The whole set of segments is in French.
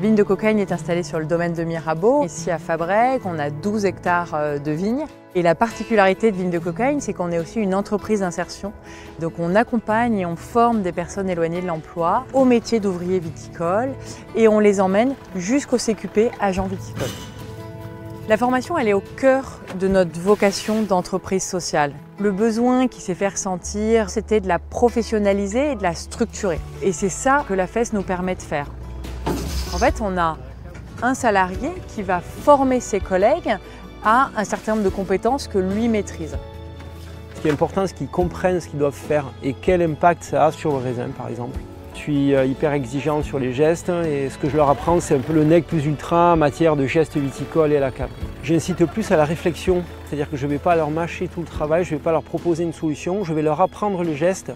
Vigne de Cocagne est installée sur le domaine de Mirabeau. Ici à Fabrègues, on a 12 hectares de vignes. Et la particularité de Vigne de Cocagne, c'est qu'on est aussi une entreprise d'insertion. Donc on accompagne et on forme des personnes éloignées de l'emploi au métier d'ouvrier viticole et on les emmène jusqu'au CQP agent viticole. La formation, elle est au cœur de notre vocation d'entreprise sociale. Le besoin qui s'est fait ressentir, c'était de la professionnaliser et de la structurer. Et c'est ça que la FEST nous permet de faire. En fait, on a un salarié qui va former ses collègues à un certain nombre de compétences que lui maîtrise. Ce qui est important, c'est qu'ils comprennent ce qu'ils doivent faire et quel impact ça a sur le raisin, par exemple. Je suis hyper exigeant sur les gestes et ce que je leur apprends, c'est un peu le nec plus ultra en matière de gestes viticoles et à la cave. J'incite plus à la réflexion, c'est-à-dire que je ne vais pas leur mâcher tout le travail, je ne vais pas leur proposer une solution, je vais leur apprendre les gestes.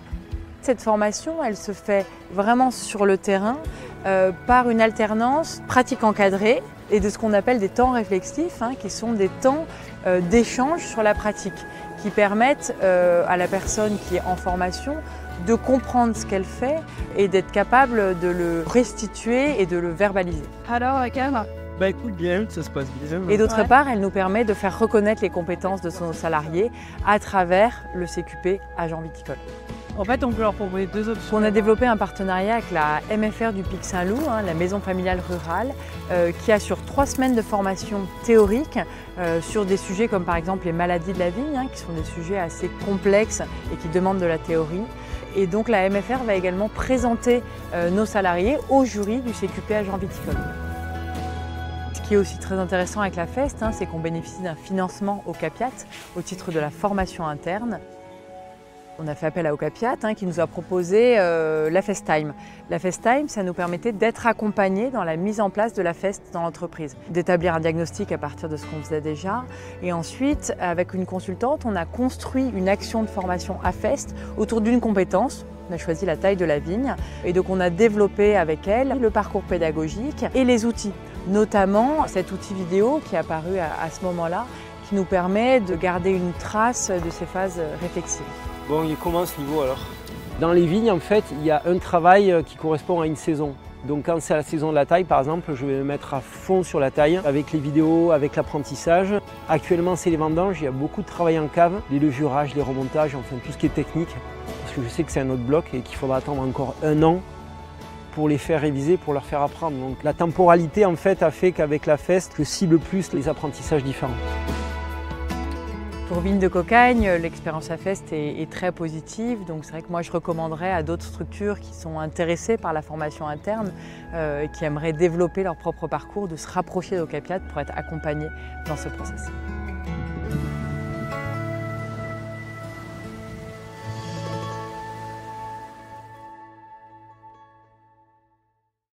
Cette formation, elle se fait vraiment sur le terrain par une alternance pratique encadrée et de ce qu'on appelle des temps réflexifs, qui sont des temps d'échange sur la pratique, qui permettent à la personne qui est en formation de comprendre ce qu'elle fait et d'être capable de le restituer et de le verbaliser. Alors, Cam? Bah écoute, bien, ça se passe bien. Et d'autre part, elle nous permet de faire reconnaître les compétences de nos salariés à travers le CQP agent viticole. En fait, on peut leur proposer deux options. On a développé un partenariat avec la MFR du Pic Saint-Loup, la maison familiale rurale, qui assure 3 semaines de formation théorique sur des sujets comme par exemple les maladies de la vigne, qui sont des sujets assez complexes et qui demandent de la théorie. Et donc la MFR va également présenter nos salariés au jury du CQP agent viticole. Ce qui est aussi très intéressant avec la FEST, c'est qu'on bénéficie d'un financement au CAPIAT au titre de la formation interne. On a fait appel à Ocapiat qui nous a proposé la FestTime. La FestTime, ça nous permettait d'être accompagnés dans la mise en place de la FEST dans l'entreprise, d'établir un diagnostic à partir de ce qu'on faisait déjà. Et ensuite, avec une consultante, on a construit une action de formation à FEST autour d'une compétence. On a choisi la taille de la vigne et donc on a développé avec elle le parcours pédagogique et les outils, notamment cet outil vidéo qui est apparu à ce moment-là, qui nous permet de garder une trace de ces phases réflexives. Bon, il est comment ce niveau alors? Dans les vignes, en fait, il y a un travail qui correspond à une saison. Donc quand c'est la saison de la taille, par exemple, je vais me mettre à fond sur la taille, avec les vidéos, avec l'apprentissage. Actuellement, c'est les vendanges, il y a beaucoup de travail en cave, les levurages, les remontages, enfin tout ce qui est technique. Parce que je sais que c'est un autre bloc et qu'il faudra attendre encore 1 an pour les faire réviser, pour leur faire apprendre. Donc la temporalité, en fait, a fait qu'avec la FEST, je cible plus les apprentissages différents. Pour Vigne de Cocagne, l'expérience à FEST est très positive, donc c'est vrai que moi je recommanderais à d'autres structures qui sont intéressées par la formation interne et qui aimeraient développer leur propre parcours de se rapprocher d'Ocapiat pour être accompagnés dans ce processus.